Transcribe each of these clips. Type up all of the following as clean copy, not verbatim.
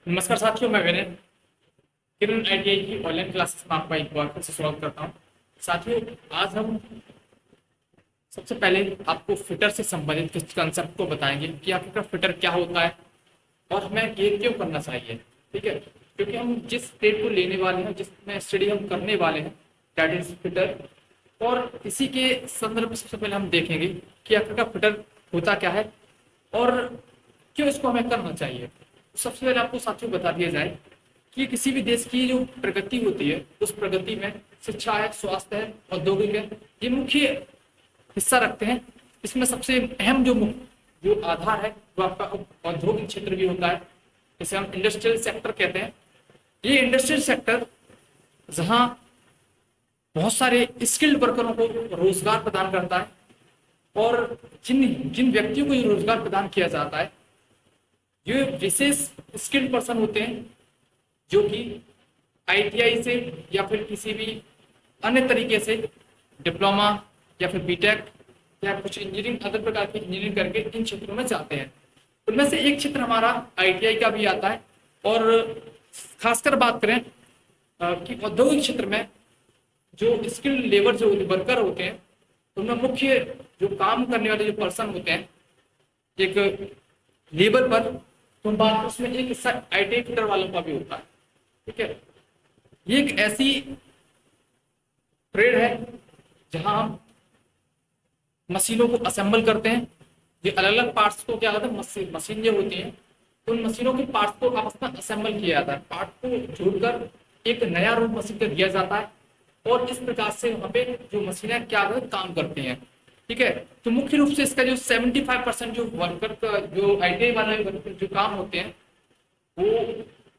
नमस्कार साथियों, मैं विनय किरण आईटीआई की ऑनलाइन क्लासेस में आपका एक बार फिर से स्वागत करता हूं। साथियों, आज हम सबसे पहले आपको फिटर से संबंधित कुछ कंसेप्ट को बताएंगे कि आखिरकार फिटर क्या होता है और हमें ये क्यों करना चाहिए। ठीक है, क्योंकि हम जिस स्टेट को लेने वाले हैं, जिसमें स्टडी हम करने वाले हैं, दैट इज फिटर। और इसी के संदर्भ में सबसे पहले हम देखेंगे कि आखिरकार फिटर होता क्या है और क्यों इसको हमें करना चाहिए। सबसे पहले आपको साथियों बता दिया जाए कि किसी भी देश की जो प्रगति होती है, उस प्रगति में शिक्षा है, स्वास्थ्य है, औद्योगिक है, ये मुख्य हिस्सा रखते हैं। इसमें सबसे अहम जो आधार है वो आपका औद्योगिक क्षेत्र भी होता है, जिसे हम इंडस्ट्रियल सेक्टर कहते हैं। ये इंडस्ट्रियल सेक्टर जहां बहुत सारे स्किल्ड वर्करों को रोजगार प्रदान करता है और जिन जिन व्यक्तियों को ये रोजगार प्रदान किया जाता है, ये विशेष स्किल्ड पर्सन होते हैं जो कि आईटीआई से या फिर किसी भी अन्य तरीके से डिप्लोमा या फिर बीटेक या कुछ इंजीनियरिंग, अदर प्रकार की इंजीनियरिंग करके इन क्षेत्रों में जाते हैं। उनमें से एक क्षेत्र हमारा आईटीआई का भी आता है। और खासकर बात करें कि औद्योगिक क्षेत्र में जो स्किल्ड लेबर जो वर्कर होते हैं, उनमें मुख्य जो काम करने वाले जो पर्सन होते हैं एक लेबर पर, तो बात उसमें एक हिस्सा आईटीआई फिटर वालों का भी होता है। ठीक है, ये एक ऐसी ट्रेड है जहां हम मशीनों को असेंबल करते हैं। ये अलग अलग पार्ट्स को क्या होता है, मशीन जो होती है, उन मशीनों के पार्ट्स को आपस में असेंबल किया जाता है, पार्ट को जोड़कर एक नया रूप मशीन को दिया जाता है और इस प्रकार से वहां पे जो मशीनें क्या काम करती हैं। ठीक है, तो मुख्य रूप से इसका जो 75% जो वर्कर का जो आईटीआई वाले वर्कर जो काम होते हैं, वो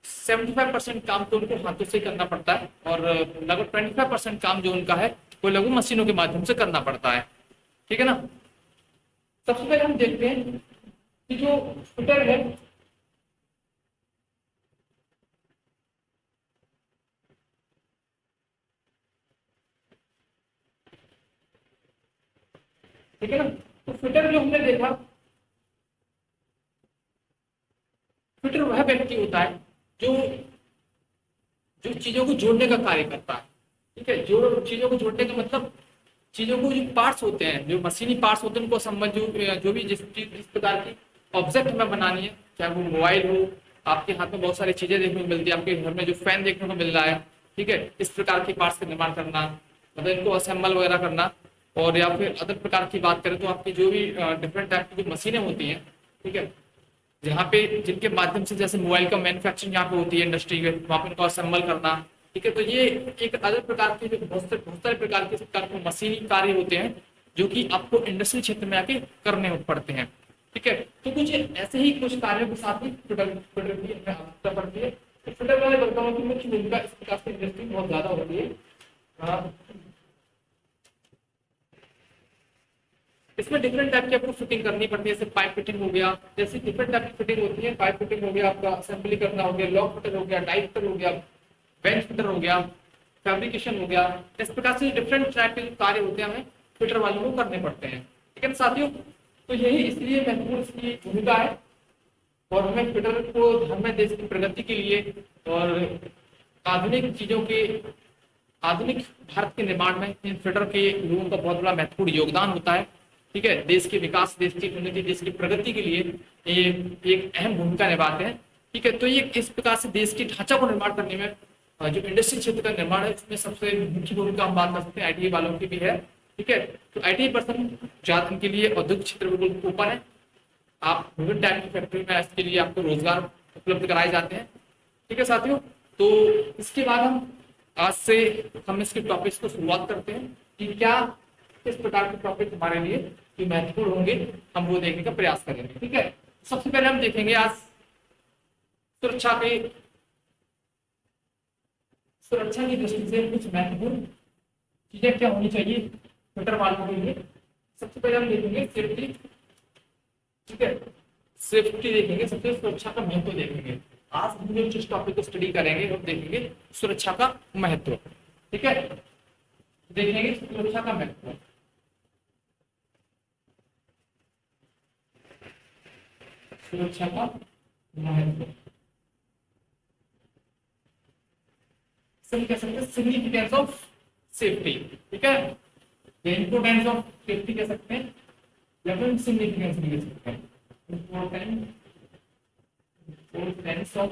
75% काम तो उनको हाथों से करना पड़ता है और लगभग 25% काम जो उनका है वो लघु मशीनों के माध्यम से करना पड़ता है। ठीक है ना। सबसे पहले हम देखते हैं कि जो फिटर है, ठीक है ना, तो फिटर जो हमने देखा, फिटर वह व्यक्ति होता है जो जो चीजों को जोड़ने का कार्य करता है। ठीक है, जो चीजों को जोड़ने का मतलब चीजों को जो पार्ट्स होते हैं, जो मशीनी पार्ट्स होते हैं, उनको संबंध जो भी जिस प्रकार की ऑब्जेक्ट हमें बनानी है, चाहे वो मोबाइल हो, आपके हाथ में बहुत सारी चीजें देखने को मिलती है, आपके घर में जो फैन देखने को मिल रहा है। ठीक है, इस प्रकार के पार्ट्स का निर्माण करना, मतलब इनको असेंबल वगैरह करना। और या फिर अदर प्रकार की बात करें तो आपकी जो भी डिफरेंट टाइप की जो मशीनें होती हैं, ठीक है, जहाँ पे जिनके माध्यम से जैसे मोबाइल का मैन्युफैक्चरिंग यहाँ पे होती है इंडस्ट्री में, वहाँ पे इनको असेंबल करना। ठीक है, तो ये एक अलग प्रकार के जो बहुत सारे प्रकार के मशीनी कार्य होते हैं जो कि आपको इंडस्ट्री क्षेत्र में आके करने पड़ते हैं। ठीक है, तो कुछ ऐसे ही कुछ कार्यों के साथ ही फिटर की आवश्यकता पड़ती है। तो फिटर वाले वर्करों की मुख्य भूमिका इस प्रकार से इंडस्ट्री बहुत ज्यादा होती है। इसमें डिफरेंट टाइप की आपको फिटिंग करनी पड़ती है, जैसे पाइप फिटिंग हो गया, जैसे डिफरेंट टाइप की फिटिंग होती है। पाइप फिटिंग हो गया, आपका असेंबली करना हो गया, लॉक फिटर हो गया, डाई फिटर हो गया, बेंच फिटर हो गया, फैब्रिकेशन हो गया। इस प्रकार से डिफरेंट टाइप के कार्य होते हैं, हमें फिटर वालों को करने पड़ते हैं। ठीक है ना साथियों, तो यही इसलिए महत्वपूर्ण इसकी भूमिका है और हमें फिटर को ध्यान में देश की प्रगति के लिए और आधुनिक चीजों के आधुनिक भारत के निर्माण में इन फिटर के लोगों का बहुत बड़ा महत्वपूर्ण योगदान होता है। ठीक है, देश के विकास, देश की उन्नति, देश की प्रगति के लिए ये एक अहम भूमिका निभाते हैं। ठीक है, तो ये इस प्रकार से देश के ढांचा को निर्माण करने में जो इंडस्ट्री क्षेत्र का निर्माण है, इसमें सबसे मुख्य भूमिका हम बात कर सकते हैं आईटीआई वालों की भी है। ठीक है, तो आईटीआई पर्सन ज्यादा के लिए औद्योगिक क्षेत्र बिल्कुल ऊपर है। आप विभिन्न टाइप की फैक्ट्री में इसके लिए आपको रोजगार उपलब्ध कराए जाते हैं। ठीक है साथियों, तो इसके बाद आज से हम इसके टॉपिक्स को शुरुआत करते हैं कि क्या किस प्रकार के टॉपिक हमारे लिए जो महत्वपूर्ण होंगे, हम वो देखने का प्रयास करेंगे। ठीक है, सबसे पहले हम देखेंगे आज सुरक्षा की दृष्टि से कुछ महत्वपूर्ण चीजें क्या होनी चाहिए फिटर वालों के लिए। सबसे पहले हम देखेंगे सेफ्टी। ठीक है, सेफ्टी देखेंगे, सबसे सुरक्षा का महत्व देखेंगे। आज हम जो जिस टॉपिक को स्टडी करेंगे वो देखेंगे सुरक्षा का महत्व। ठीक है, देखेंगे सुरक्षा का महत्व। सुरक्षा का महत्व कह सकते हैं सिग्निफिकेंस ऑफ सेफ्टी, ठीक है, इम्पोर्टेंस ऑफ सेफ्टी कह सकते हैं या फिर सिग्निफिकेंस भी कह सकते हैं, इम्पोर्टेंस ऑफ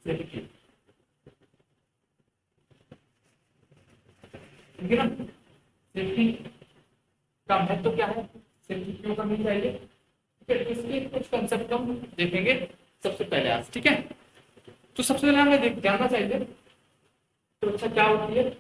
सेफ्टी, ठीक है ना। सेफ्टी का महत्व क्या है, सेफ्टी क्यों करनी चाहिए, ठीक है, इसके कुछ कंसेप्ट हम देखेंगे सबसे पहले आज, ठीक है। तो सबसे पहले हमें जानना चाहिए सुरक्षा क्या होती है।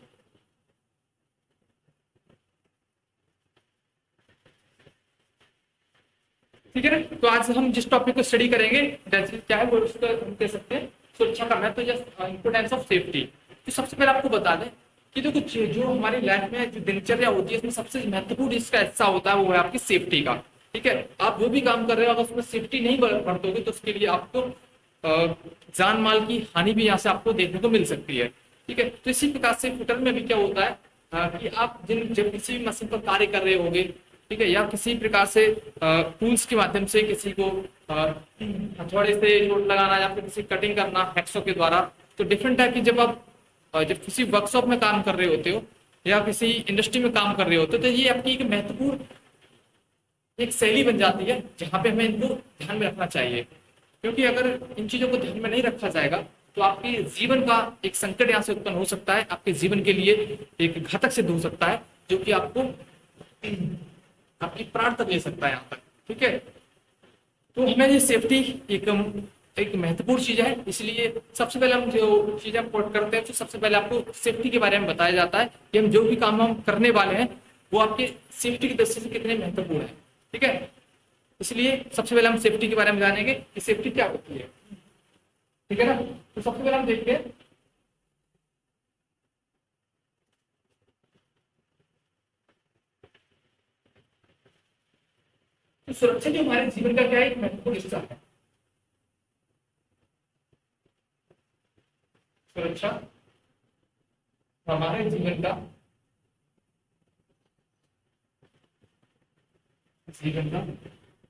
ठीक है ना, तो आज हम जिस टॉपिक को स्टडी करेंगे क्या है वो उसका हम कह सकते हैं सुरक्षा का महत्व या इंपोर्टेंस ऑफ सेफ्टी। तो सबसे पहले आपको बता दें कि देखो जो हमारी लाइफ में जो दिनचर्या होती है उसमें सबसे महत्वपूर्ण इसका हिस्सा होता है वो है आपकी सेफ्टी का, ठीक है। आप जो भी काम कर रहे हो अगर उसमें सेफ्टी नहीं बरतोगे तो उसके लिए आपको जान माल की हानि भी यहाँ से आपको देखने को मिल सकती है, ठीक है। तो इसी प्रकार से फिटर में भी क्या होता है कि आप जब किसी भी मशीन पर कार्य कर रहे होंगे, ठीक है, या किसी प्रकार से टूल्स के माध्यम से किसी को हथौड़े से चोट लगाना या फिर किसी कटिंग करना हैक्सो के द्वारा, तो डिफरेंट टाइप की जब आप जब किसी वर्कशॉप में काम कर रहे होते हो या किसी इंडस्ट्री में काम कर रहे होते हो तो ये आपकी एक महत्वपूर्ण एक शैली बन जाती है जहां पे हमें इनको ध्यान में रखना चाहिए, क्योंकि अगर इन चीजों को ध्यान में नहीं रखा जाएगा तो आपके जीवन का एक संकट यहाँ से उत्पन्न हो सकता है, आपके जीवन के लिए एक घातक सिद्ध हो सकता है जो कि आपको आपकी प्राण तक ले सकता है यहाँ तक, ठीक है। तो हमें ये सेफ्टी एक महत्वपूर्ण चीज है, इसलिए सबसे पहले हम जो चीज हम कोट करते हैं तो सबसे पहले आपको सेफ्टी के बारे में बताया जाता है कि हम जो भी काम हम करने वाले हैं वो आपके सेफ्टी की दृष्टि से कितने महत्वपूर्ण है, ठीक है। इसलिए सबसे पहले हम सेफ्टी के बारे में जानेंगे कि सेफ्टी क्या होती है, ठीक है ना। तो सबसे पहले हम देखते हैं कि सुरक्षा जो हमारे जीवन का क्या है एक महत्वपूर्ण हिस्सा है। सुरक्षा हमारे जीवन का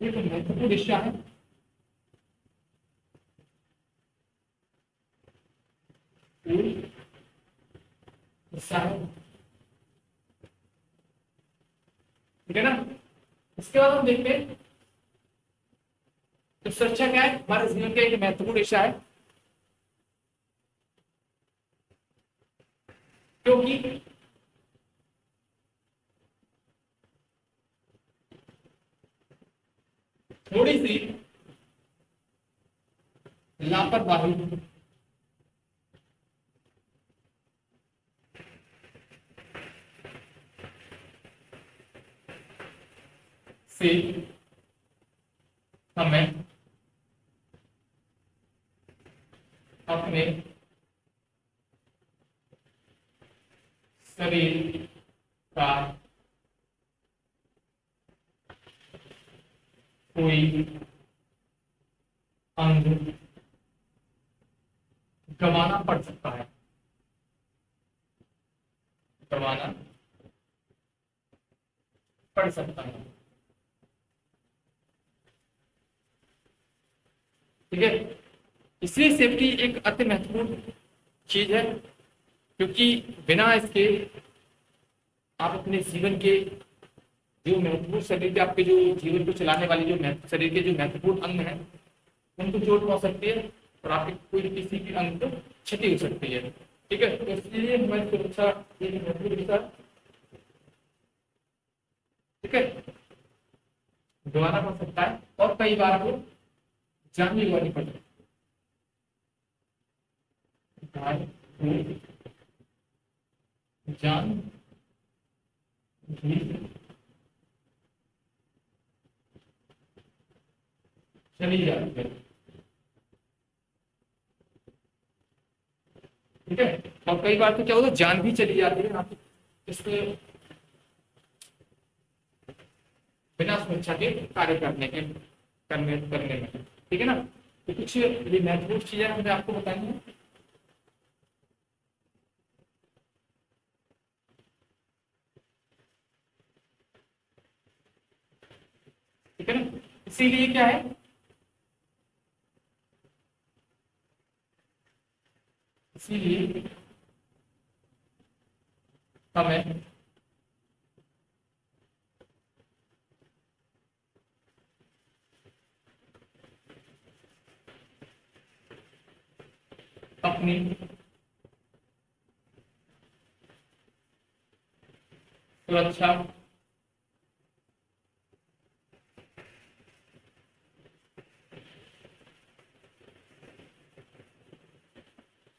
एक महत्वपूर्ण हिस्सा है, हिस्सा है, ठीक है ना। इसके बाद हम देखते हैं तो सुरक्षा क्या है हमारे जीवन का एक महत्वपूर्ण हिस्सा है क्योंकि थोड़ी सी लापरवाही से हमें अपने शरीर का कोई अंग गंवाना पड़ सकता है, गंवाना पड़ सकता है, ठीक है। इसलिए सेफ्टी एक अति महत्वपूर्ण चीज है क्योंकि बिना इसके आप अपने जीवन के जो महत्वपूर्ण शरीर के आपके जो जीवन को चलाने वाले जो शरीर के जो महत्वपूर्ण अंग हैं उनको चोट पहुंच सकती है और आपके कोई किसी भी अंग को क्षति हो सकती है, ठीक है। तो इसलिए हमारी सुरक्षा एक महत्वपूर्ण हिस्सा, ठीक है, गंवाना पड़ सकता है और कई बार वो जान भी गंवानी पड़ सकती है, जान भी चली जाती है, ठीक है। और कई बार तो क्या होता है जान भी चली जाती है आप इसके बिना सुरक्षा के कार्य करने में, ठीक है ना। तो कुछ ये महत्वपूर्ण चीजें हमने आपको बताई हैं, ठीक है ना। इसीलिए क्या है इसीलिए हमें अपनी सुरक्षा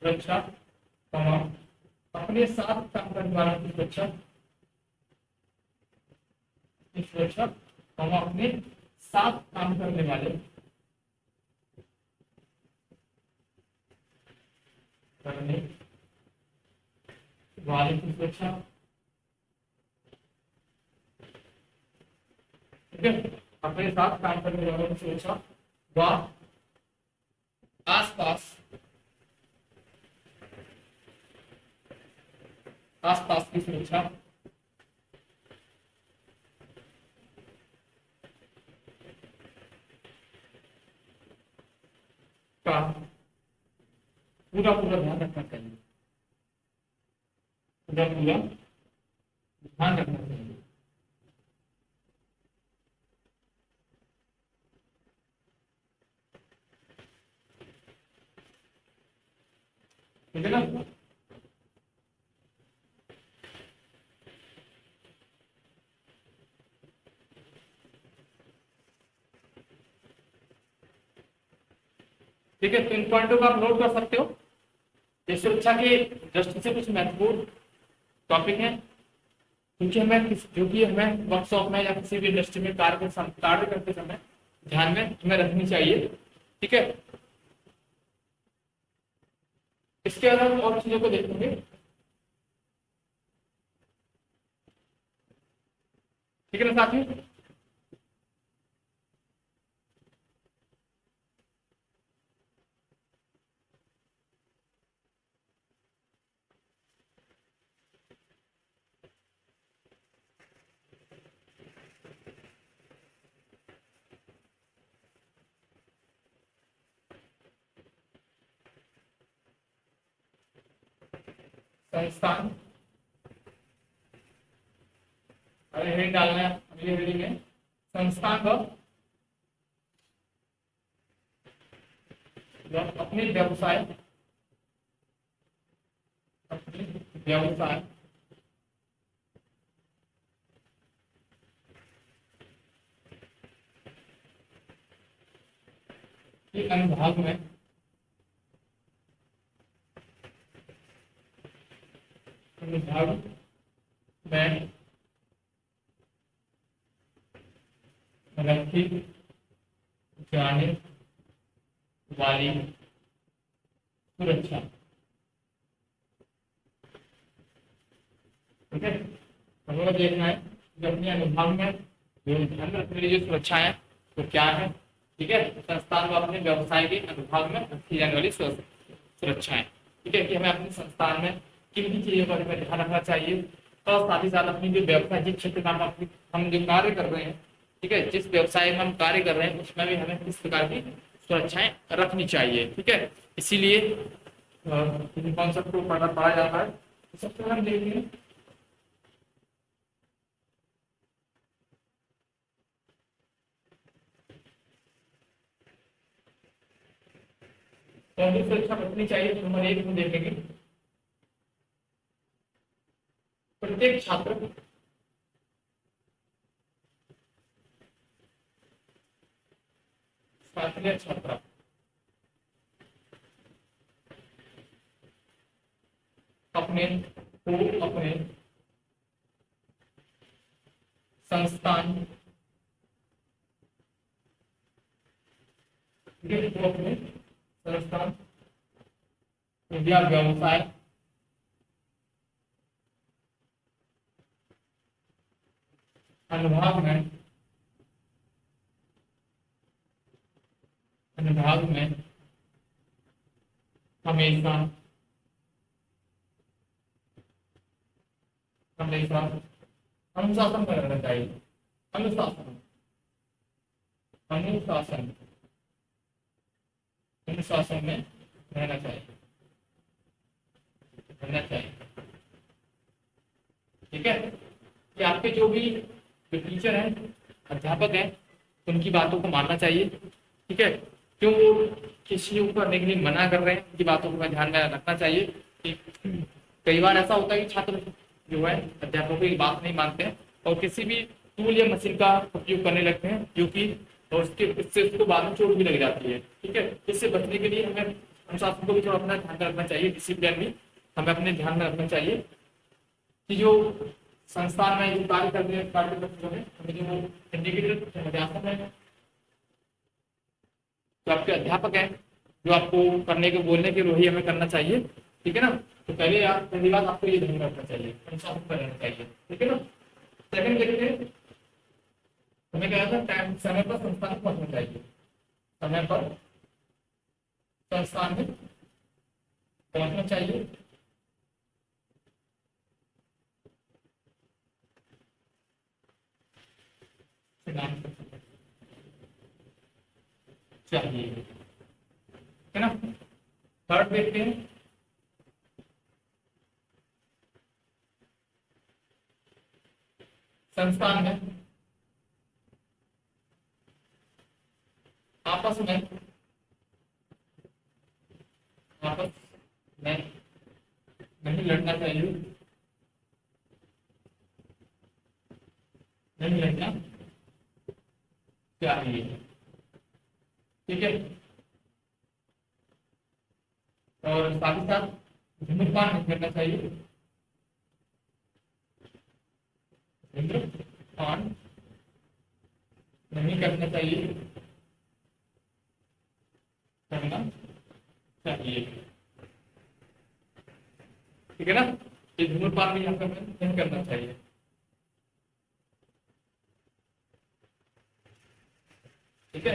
सुरक्षा कमा अपने साथ काम करने वालों की सुरक्षा कमा अपने साथ काम करने वाले करने वाले की सुरक्षा। ठीक है, अपने साथ काम करने वालों की सुरक्षा व आसपास आसपास की सुरक्षा का पूरा पूरा ध्यान रखना चाहिए। पूरा पूरा ध्यान रखना चाहिए। ठीक है ना। ठीक है, तो इन पॉइंटों को आप नोट कर सकते हो। ये सुरक्षा के दृष्टि से कुछ महत्वपूर्ण टॉपिक है, क्योंकि जो कि हमें वर्कशॉप में या किसी भी इंडस्ट्री में कार्य करते समय ध्यान में हमें रखनी चाहिए। ठीक है, इसके अलावा और चीजों को देखेंगे। ठीक है ना साथियों। संस्थान, अरे हेड डालना है अगली हेडिंग में, संस्थान अपने व्यवसाय के अनुभाग में रखी जाने वाली सुरक्षा। ठीक है, हमें देखना है कि अपने अनुभाग में जो ध्यान रखने वाली जो सुरक्षा है तो क्या है। ठीक है, संस्थान व अपने व्यवसाय के अनुभाग में रखी जाने वाली सुरक्षाएं। ठीक है, कि हमें अपने संस्थान में किन किन चीजों पर ध्यान रखना चाहिए, और साथ ही साथ अपनी जो व्यवसाय जिस क्षेत्र में हम जो कार्य कर रहे हैं, ठीक है, जिस व्यवसाय में हम कार्य कर रहे हैं उसमें भी हमें किस प्रकार की सुरक्षाएं रखनी चाहिए। ठीक है, इसीलिए इन कॉन्सेप्ट को पढ़ा जाता है। सबसे पहले हम देखेंगे कौन सी सुरक्षा रखनी चाहिए। तो नंबर 1 में देखेंगे प्रत्येक छात्र छात्रा अपने संस्थान अपने संस्थान या व्यवसाय अनुभाग में हमेशा अनुशासन में रहना चाहिए। अनुशासन अनुशासन अनुशासन में रहना चाहिए। ठीक है, कि आपके जो भी जो टीचर हैं, अध्यापक हैं, उनकी बातों को मानना चाहिए। ठीक है, क्यों वो किसी को करने के लिए मना कर रहे हैं, उनकी बातों को ध्यान में रखना चाहिए। कि कई बार ऐसा होता है कि छात्र जो है अध्यापकों की बात नहीं मानते हैं और किसी भी टूल या मशीन का उपयोग करने लगते हैं, जो कि और इससे उसको बाद में चोट भी लग जाती है। ठीक है, इससे बचने के लिए हमें अनुशासन को भी थोड़ा अपना ध्यान में रखना चाहिए, डिसिप्लिन भी हमें अपने ध्यान में रखना चाहिए कि जो संस्थान में जो कार्य करते हैं कार्यक्रम में हमें जो इंडिकेटर अध्यापक है, जो आपके अध्यापक हैं, जो आपको करने को बोलने की वही हमें करना चाहिए। ठीक है ना, तो पहली बात आपको ये ध्यान रखना चाहिए, अनुशासन पर रहना चाहिए। ठीक है ना, सेकंड देखते हैं, हमें क्या था, टाइम समय पर संस्थान में पहुंचना चाहिए। समय पर संस्थान में पहुंचना चाहिए। चाहिए, है ना। थर्ड देखते हैं, संस्थान में आपस में आपस में नहीं लड़ना चाहिए, नहीं लड़ना चाहिए। ठीक है, और साथ ही साथ धूम्रपान नहीं करना चाहिए, धूम्रपान नहीं करना चाहिए, करना चाहिए। ठीक है ना, ये धूम्रपान भी यहाँ पे नहीं करना चाहिए। ठीक है,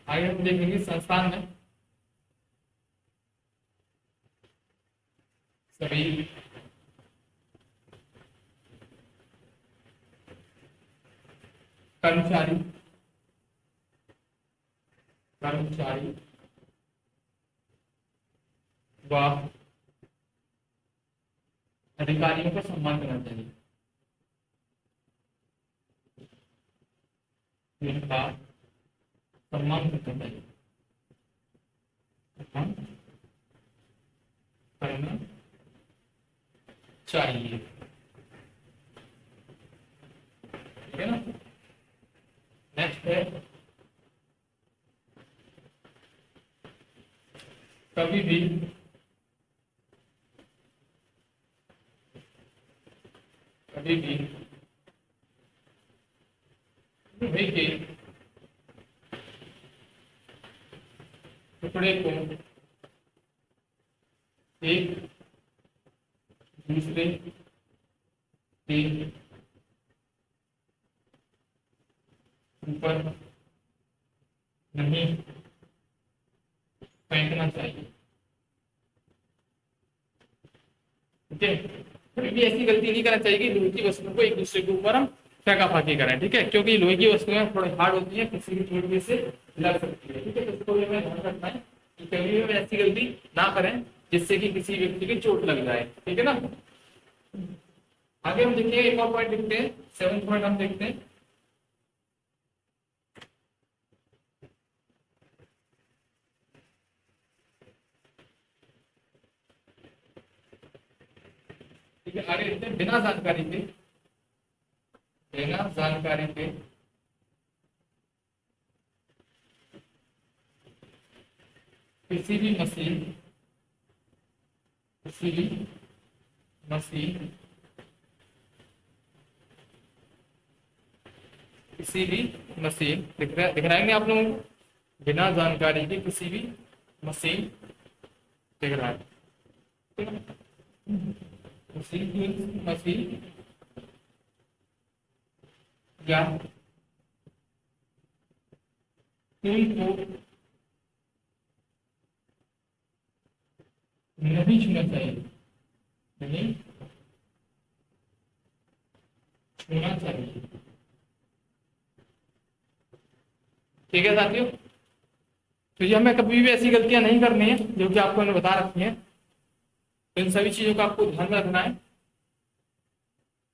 आगे हम देखेंगे संस्थान में सभी कर्मचारी कर्मचारी व अधिकारियों का सम्मान करना चाहिए, जिनका सम्मान करना चाहिए, सम्मान करना चाहिए। ठीक है ना, नेक्स्ट है कभी भी लोहे के टुकड़े को एक दूसरे के ऊपर नहीं फेंकना चाहिए। ठीक है, कभी भी ऐसी गलती नहीं करना चाहिए कि लोहे की वस्तुओं को एक दूसरे के ऊपर हम फेंका-फाकी करें। ठीक है, क्योंकि लोहे की वस्तुएं थोड़ी हार्ड होती है, किसी भी चोट भी से लग सकती है। ठीक है, तो इसको हमें ध्यान रखना है कि कभी भी हम ऐसी गलती ना करें जिससे कि किसी व्यक्ति की चोट लग जाए। ठीक है ना, आगे हम देखिए एक और पॉइंट देखते हैं, 7th पॉइंट हम देखते हैं, ठीक है। आगे देखते हैं, बिना जानकारी के किसी भी मशीन दिख रहा है नहीं आप लोगों को, बिना जानकारी के किसी भी मशीन दिख रहा है, ठीक है? मशीन या टूल को नहीं छूना चाहिए, नहीं छूना चाहिए। ठीक है साथियों, तो ये हमें कभी भी ऐसी गलतियां नहीं करनी है जो कि आपको मैंने बता रखी है। तो इन सभी चीजों का आपको ध्यान में रखना है।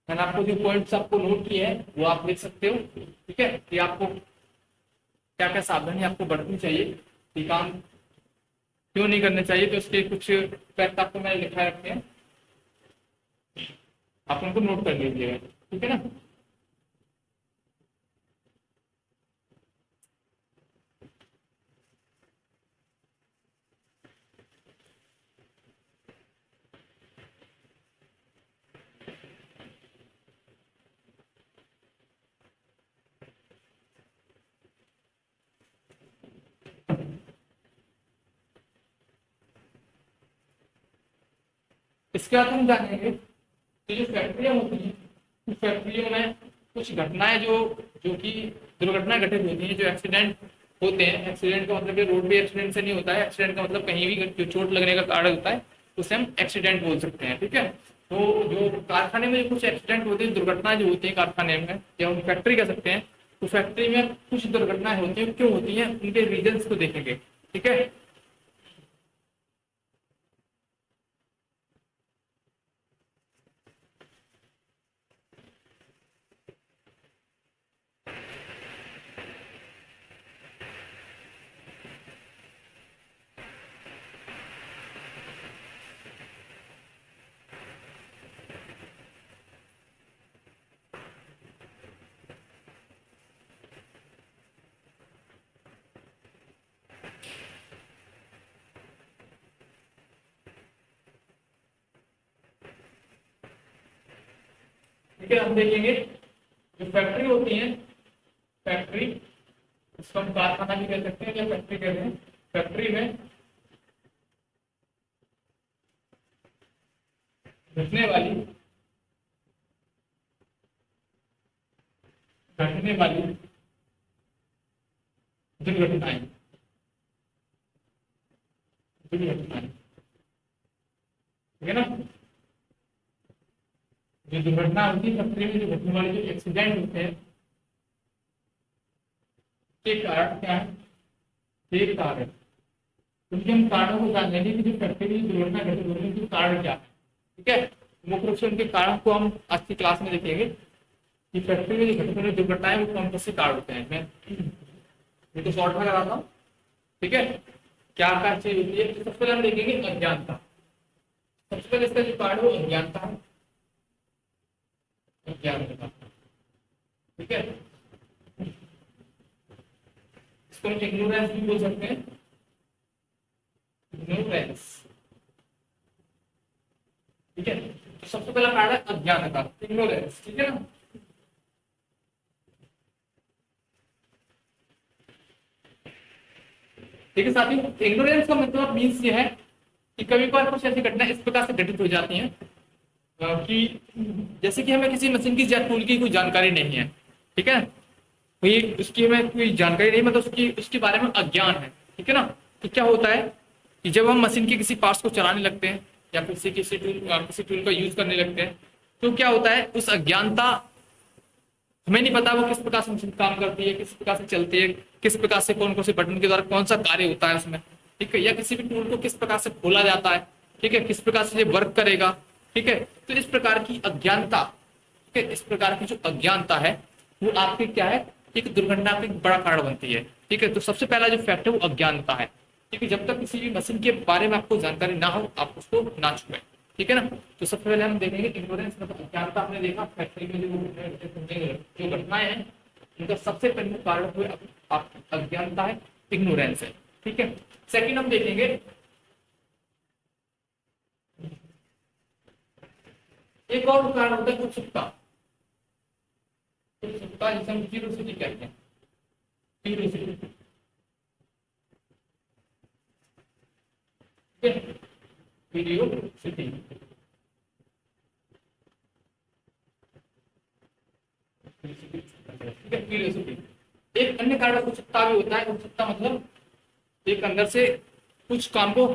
मैंने आपको जो पॉइंट्स आपको नोट किए हैं वो आप लिख सकते हो। ठीक है, कि आपको क्या क्या सावधानी आपको बरतनी चाहिए, ये काम क्यों नहीं करने चाहिए, तो उसके कुछ फैक्ट आपको मैंने लिखा रखे हैं, आप उनको नोट कर लीजिएगा। ठीक है ना। इसके बाद हम जानेंगे कि जो फैक्ट्रियां होती हैं, उस फैक्ट्रियों में कुछ घटनाएं जो जो कि दुर्घटनाएं घटित होती हैं, जो एक्सीडेंट होते हैं। एक्सीडेंट का मतलब रोड पे एक्सीडेंट से नहीं होता है, एक्सीडेंट का मतलब कहीं भी जो चोट लगने का कारण होता है उसे हम एक्सीडेंट बोल सकते हैं। ठीक है, तो जो कारखाने में कुछ एक्सीडेंट होते हैं, दुर्घटनाएं जो होती है कारखाने में, या हम फैक्ट्री कह सकते हैं, तो फैक्ट्री में कुछ दुर्घटनाएं होती हैं, क्यों होती हैं, उनके रीजंस को देखेंगे। ठीक है, ठीक है, हम देखेंगे जो फैक्ट्री होती है, फैक्ट्री, इसको हम कारखाना भी कह सकते हैं या फैक्ट्री कहते हैं। फैक्ट्री में घटने वाली घटने वाली दुर्घटनाएं, दुर्घटनाएं, ठीक है ना। जो दुर्घटना होती है फैक्ट्री में, जो घटने वाले जो एक्सीडेंट होते हैं, के कारण क्या है, के कारण, क्योंकि हम कारणों को जान लेंगे कि जो फैक्ट्री में दुर्घटना घटित होने के कारण क्या है। ठीक है, मुख्य रूप से उनके कारण को हम आज की क्लास में देखेंगे कि फैक्ट्री में जो घटित होने दुर्घटनाएं वो कौन कौन से कारण होते हैं। मैं ये तो शॉर्ट में कराता हूँ। ठीक है, क्या क्या चीज होती है। सबसे पहले हम देखेंगे अज्ञानता। सबसे पहले इसका जो कारण है वो अज्ञानता है, अज्ञानता। ठीक है, इसको हम इग्नोरेंस भी बोल सकते हैं, इग्नोरेंस। ठीक है, तो सबसे पहला कारण है अज्ञानता, इग्नोरेंस। ठीक है ना। ठीक है साथियों, इग्नोरेंस का मतलब मीन्स ये है कि कभी कभार कुछ ऐसी घटना इस प्रकार से घटित हो जाती हैं कि जैसे कि हमें किसी मशीन की या टूल की कोई जानकारी नहीं है। ठीक है, भाई उसकी हमें कोई जानकारी नहीं, मतलब उसके बारे में अज्ञान है। ठीक है ना। तो क्या होता है कि जब हम मशीन के किसी पार्ट्स को चलाने लगते हैं या फिर किसी टूल का यूज करने लगते हैं, तो क्या होता है, उस अज्ञानता, हमें नहीं पता वो किस प्रकार से मशीन काम करती है, किस प्रकार से चलती है, किस प्रकार से कौन कौन से बटन के द्वारा कौन सा कार्य होता है उसमें। ठीक है, या किसी भी टूल को किस प्रकार से खोला जाता है। ठीक है, किस प्रकार से ये वर्क करेगा। ठीक है, तो इस प्रकार की अज्ञानता, ठीक है, इस प्रकार की जो अज्ञानता है वो आपकी क्या है, एक दुर्घटना का एक बड़ा कारण बनती है। ठीक है, तो सबसे पहला जो फैक्ट है वो अज्ञानता है। ठीक है, जब तक किसी भी मशीन के बारे में आपको जानकारी ना हो, आप उसको ना छुएं। ठीक है ना। तो सबसे पहले हम देखेंगे इग्नोरेंस मतलब अज्ञानता। आपने देखा फैक्ट्री में जो घटनाएं हैं उनका सबसे प्रमुख कारण हुए अज्ञानता है, इग्नोरेंस है। ठीक है, सेकंड हम देखेंगे एक और कारण होता है उत्सुकता। उत्सुकता जिसे हम क्यूरियोसिटी कहते हैं, क्यूरियोसिटी। Curiosity, curiosity. एक अन्य कारण उत्सुकता भी होता है। उत्सुकता मतलब एक अंदर से कुछ काम को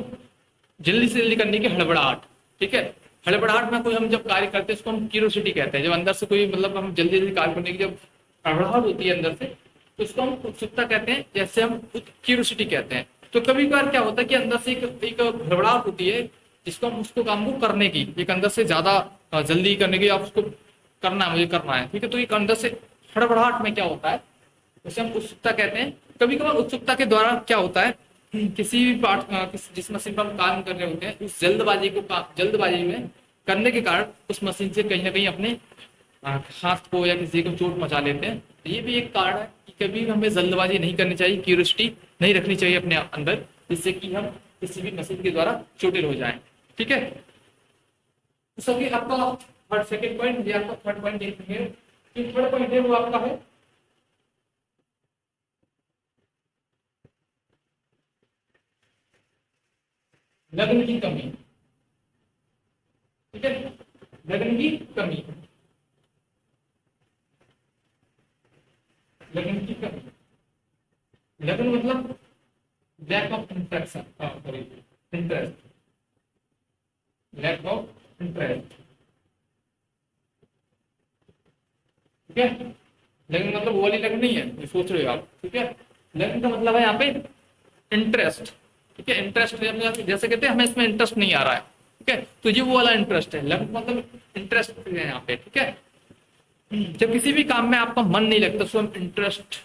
जल्दी से जल्दी करने की हड़बड़ाहट। ठीक है, हड़बड़ाहट में कोई हम जब कार्य करते हैं उसको हम क्यूरियोसिटी कहते हैं। जब अंदर से कोई मतलब हम जल्दी जल्दी कार्य करने की जब हड़बड़ाहट होती है अंदर से, तो उसको हम उत्सुकता कहते हैं, जैसे हम क्यूरियोसिटी कहते हैं। तो कभी कभार क्या होता है कि अंदर से एक हड़बड़ाहट होती है जिसको हम उसको काम को करने की, एक अंदर से ज्यादा जल्दी करने की, आप उसको करना है, मुझे करना है, ठीक है। तो एक अंदर से हड़बड़ाहट में क्या होता है, उसे हम उत्सुकता कहते हैं। कभी कभार उत्सुकता के द्वारा क्या होता है, किसी भी जिस मशीन पर हम काम कर रहे होते हैं, उस जल्दबाजी में करने के कारण उस मशीन से कहीं ना कहीं अपने हाथ को या किसी को चोट पहुंचा लेते हैं। तो ये भी एक कारण है कि कभी हमें जल्दबाजी नहीं करनी चाहिए, क्यूरियोसिटी नहीं रखनी चाहिए अपने अंदर, जिससे कि हम किसी भी मशीन के द्वारा चोटिल हो जाएं, ठीक है। तो सभी आपका थर्ड सेकंड पॉइंट, ये आपका थर्ड पॉइंट देखेंगे। थर्ड पॉइंट है वो आपका है लगन की कमी, ठीक है, लगन की कमी, लगन की कमी। लगन मतलब lack of interaction, interest, lack of interest, ठीक है। लगन मतलब वो वाली लगन नहीं है, ये सोच रहे हो आप, ठीक है। लगन का मतलब है यहाँ पे इंटरेस्ट, ठीक है। इंटरेस्ट जैसे कहते हैं हमें इसमें इंटरेस्ट नहीं आ रहा है, ठीक है, तो ये वो वाला इंटरेस्ट है। लगन मतलब इंटरेस्ट है यहाँ पे, ठीक है। जब किसी भी काम में आपका मन नहीं लगता, उसको हम इंटरेस्ट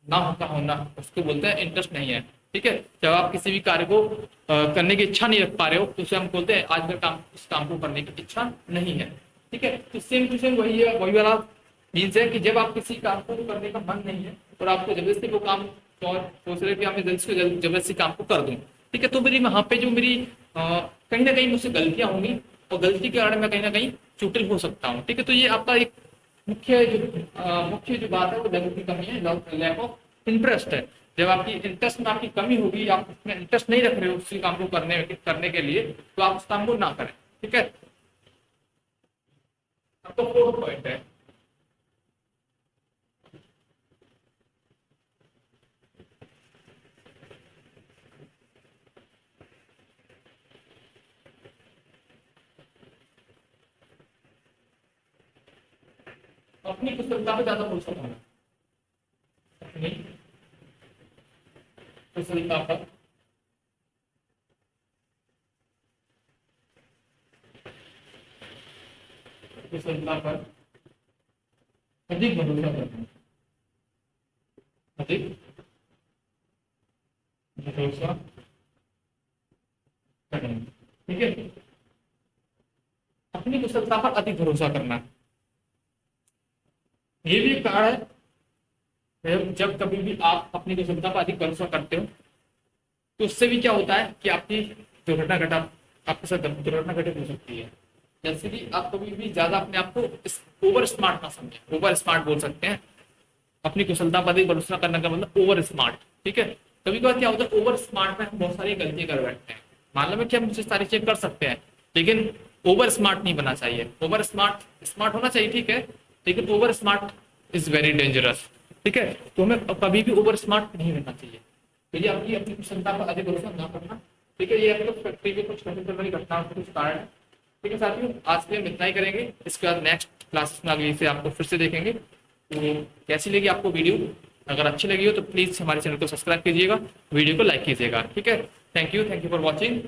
ना होता होना, उसको बोलते हैं इंटरेस्ट नहीं है, ठीक है। जब आप किसी भी कार्य को करने की इच्छा नहीं रख पा रहे हो, तो उसे हम बोलते हैं आज का काम, इस काम को करने की इच्छा नहीं है, ठीक है। तो सेम टू सेम वही है, वही वाला मीन्स है कि जब आप किसी काम को करने का मन नहीं है और आपको जबरदस्ती वो काम और सोच रहे कि मैं जल्दी से जबरदस्ती काम को कर दूं, ठीक है, तो मेरी वहां पे जो मेरी कहीं ना कहीं मुझसे गलतियां होंगी और गलती के कारण मैं कहीं ना कहीं चोटिल हो सकता हूँ, ठीक है। तो ये आपका एक मुख्य जो बात है वो लगन की कमी है, लैक ऑफ इंटरेस्ट है। जब आपकी इंटरेस्ट में आपकी कमी होगी, आप उसमें इंटरेस्ट नहीं रख रहे हो उसी काम को करने के लिए, तो आप उस काम को ना करें, ठीक है। अब तो फोर्थ पॉइंट है अपनी कुशलता पे ज्यादा भरोसा करना, अपनी कुशलता पर कुशलता पर अधिक भरोसा करना, अधिक भरोसा करना, ठीक है। अपनी कुशलता पर अधिक भरोसा करना, ये भी एक कारण है। जब कभी भी आप अपनी कुशलता पर अधिक भरोसा करते हो, तो उससे भी क्या होता है कि आपकी दुर्घटना घटा आपके साथ दुर्घटना घटित हो सकती है। जैसे कि आप कभी भी ज्यादा अपने आप को ओवर स्मार्ट ना समझें, ओवर स्मार्ट बोल सकते हैं। अपनी कुशलता पर अधिक भरोसा करने का मतलब ओवर स्मार्ट, ठीक है। कभी कभार क्या होता है, ओवर स्मार्ट में हम बहुत सारी गलतियां कर बैठते हैं। मालूम है कि हम मुझसे सारी चीजें कर सकते हैं, लेकिन ओवर स्मार्ट नहीं बनना चाहिए। ओवर स्मार्ट होना चाहिए, ठीक है, लेकिन over smart is very dangerous, ठीक है। तो हमें कभी भी ओवर स्मार्ट नहीं बनना चाहिए। तो ये आपकी अपनी क्षमता पर अधिक भरोसा ना करना, ठीक है। ये आपको फैक्ट्री में कुछ घटित वाली घटनाओं के कुछ कारण है, ठीक है साथियों। आज के लिए हम इतना ही करेंगे, इसके बाद नेक्स्ट क्लासेस में अगली से आपको फिर से देखेंगे। तो कैसी लगी आपको वीडियो? अगर अच्छी लगी हो तो प्लीज हमारे चैनल को सब्सक्राइब कीजिएगा, वीडियो को लाइक कीजिएगा, ठीक है। Thank you for watching.